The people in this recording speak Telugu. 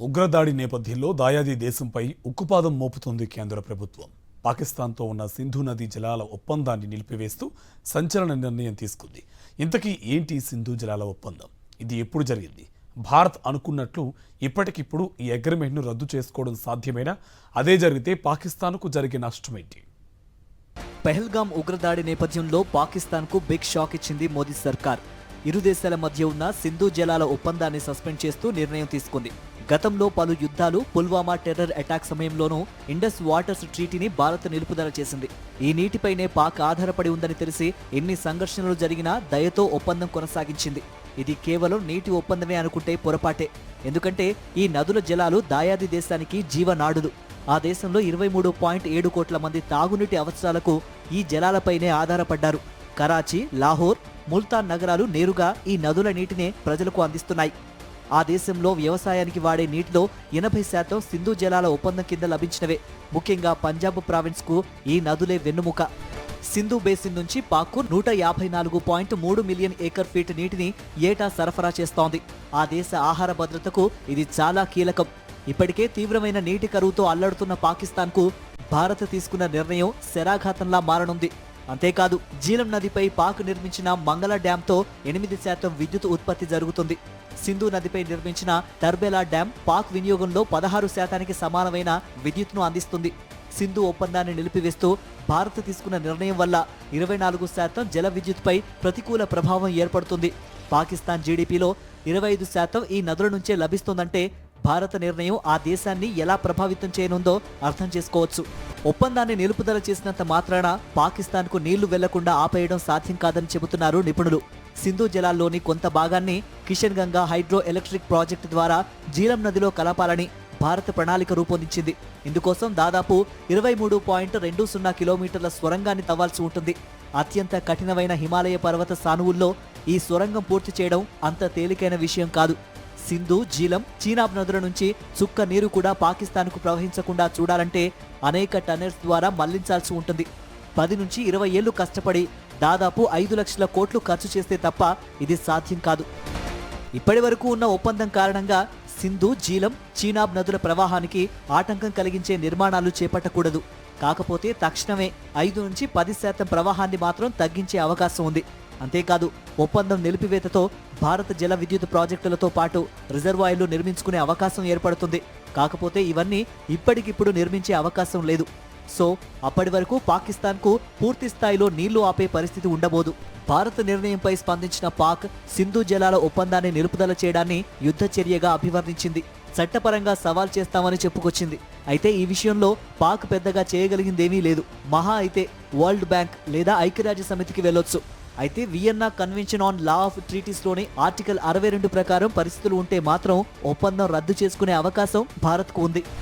ఉగ్రదాడి నేపథ్యంలో దాయాది దేశంపై ఉక్కుపాదం మోపుతోంది కేంద్ర ప్రభుత్వం. పాకిస్తాన్తో ఉన్న సింధు నదీ జలాల ఒప్పందాన్ని నిలిపివేస్తూ సంచలన నిర్ణయం తీసుకుంది. ఇంతకీ ఏంటి సింధు జలాల ఒప్పందం? ఇది ఎప్పుడు జరిగింది? భారత్ అనుకున్నట్లు ఇప్పటికిప్పుడు ఈ అగ్రిమెంట్ను రద్దు చేసుకోవడం సాధ్యమేనా? అదే జరిగితే పాకిస్తాన్కు జరిగే నష్టమేంటి? పెహల్గాం ఉగ్రదాడి నేపథ్యంలో పాకిస్తాన్కు బిగ్ షాక్ ఇచ్చింది మోదీ సర్కార్. ఇరు దేశాల మధ్య ఉన్న సింధు జలాల ఒప్పందాన్ని సస్పెండ్ చేస్తూ నిర్ణయం తీసుకుంది. గతంలో పలు యుద్ధాలు, పుల్వామా టెర్రర్ అటాక్ సమయంలోనూ ఇండస్ వాటర్స్ ట్రీటీని భారత్ నిలుపుదల చేసింది. ఈ నీటిపైనే పాక్ ఆధారపడి ఉందని తెలిసి ఎన్ని సంఘర్షణలు జరిగినా దయతో ఒప్పందం కొనసాగించింది. ఇది కేవలం నీటి ఒప్పందమే అనుకుంటే పొరపాటే. ఎందుకంటే ఈ నదుల జలాలు దాయాది దేశానికి జీవనాడులు. ఆ దేశంలో 23.7 కోట్ల మంది తాగునీటి అవసరాలకు ఈ జలాలపైనే ఆధారపడ్డారు. కరాచీ, లాహోర్, ముల్తాన్ నగరాలు నేరుగా ఈ నదుల నీటినే ప్రజలకు అందిస్తున్నాయి. ఆ దేశంలో వ్యవసాయానికి వాడే నీటిలో 80% సింధు జలాల ఒప్పందం కింద లభించినవే. ముఖ్యంగా పంజాబ్ ప్రావిన్స్కు ఈ నదులే వెన్నుముక. సింధు బేసిన్ నుంచి పాక్కు 154.3 మిలియన్ ఏకర్ ఫీట్ నీటిని ఏటా సరఫరా చేస్తోంది. ఆ దేశ ఆహార భద్రతకు ఇది చాలా కీలకం. ఇప్పటికే తీవ్రమైన నీటి కరువుతో అల్లాడుతున్న పాకిస్తాన్కు భారత్ తీసుకున్న నిర్ణయం శరాఘాతంలా మారనుంది. అంతేకాదు, జీలం నదిపై పాక్ నిర్మించిన మంగళ డ్యాంతో 8% విద్యుత్ ఉత్పత్తి జరుగుతుంది. సింధు నదిపై నిర్మించిన టర్బెలా డ్యాం పాక్ వినియోగంలో 16% సమానమైన విద్యుత్ను అందిస్తుంది. సింధు ఒప్పందాన్ని నిలిపివేస్తూ భారత్ తీసుకున్న నిర్ణయం వల్ల 24% జల విద్యుత్పై ప్రతికూల ప్రభావం ఏర్పడుతుంది. పాకిస్తాన్ జీడీపీలో 25% ఈ నదుల నుంచే లభిస్తుందంటే భారత నిర్ణయం ఆ దేశాన్ని ఎలా ప్రభావితం చేయనుందో అర్థం చేసుకోవచ్చు. ఒప్పందాన్ని నిలుపుదల చేసినంత మాత్రాన పాకిస్తాన్కు నీళ్లు వెళ్లకుండా ఆపేయడం సాధ్యం కాదని చెబుతున్నారు నిపుణులు. సింధు జలాల్లోని కొంత భాగాన్ని Kishan Ganga hydro electric project ద్వారా జీలం నదిలో కలపాలని భారత ప్రణాళిక రూపొందించింది. ఇందుకోసం దాదాపు 23.20 కిలోమీటర్ల సొరంగాన్ని తవ్వాల్సి ఉంటుంది. అత్యంత కఠినమైన హిమాలయ పర్వత సానువుల్లో ఈ సొరంగం పూర్తి చేయడం అంత తేలికైన విషయం కాదు. సింధు, జీలం, చీనాబ్ నదుల నుంచి చుక్క నీరు కూడా పాకిస్తాన్కు ప్రవహించకుండా చూడాలంటే అనేక టన్నెల్స్ ద్వారా మళ్లించాల్సి ఉంటుంది. 10 నుంచి 20 ఏళ్లు కష్టపడి దాదాపు 5 లక్షల కోట్లు ఖర్చు చేస్తే తప్ప ఇది సాధ్యం కాదు. ఇప్పటి వరకు ఉన్న ఒప్పందం కారణంగా సింధు, జీలం, చీనాబ్ నదుల ప్రవాహానికి ఆటంకం కలిగించే నిర్మాణాలు చేపట్టకూడదు. కాకపోతే తక్షణమే 5 నుంచి 10% ప్రవాహాన్ని మాత్రం తగ్గించే అవకాశం ఉంది. అంతేకాదు, ఒప్పందం నిలిపివేతతో భారత జల విద్యుత్ ప్రాజెక్టులతో పాటు రిజర్వాయర్లు నిర్మించుకునే అవకాశం ఏర్పడుతుంది. కాకపోతే ఇవన్నీ ఇప్పటికిప్పుడు నిర్మించే అవకాశం లేదు. సో అప్పటి వరకు పాకిస్తాన్కు పూర్తి స్థాయిలో నీళ్లు ఆపే పరిస్థితి ఉండబోదు. భారత నిర్ణయంపై స్పందించిన పాక్ సింధు జలాల ఒప్పందాన్ని నిలుపుదల చేయడాన్ని యుద్ధ చర్యగా అభివర్ణించింది. చట్టపరంగా సవాల్ చేస్తామని చెప్పుకొచ్చింది. అయితే ఈ విషయంలో పాక్ పెద్దగా చేయగలిగిందేమీ లేదు. మహా అయితే వరల్డ్ బ్యాంక్ లేదా ఐక్యరాజ్య సమితికి వెళ్లొచ్చు. అయితే Vienna convention on law of ట్రీటీస్లోని ఆర్టికల్ 62 ప్రకారం పరిస్థితులు ఉంటే మాత్రం ఒప్పందం రద్దు చేసుకునే అవకాశం భారత్కు ఉంది.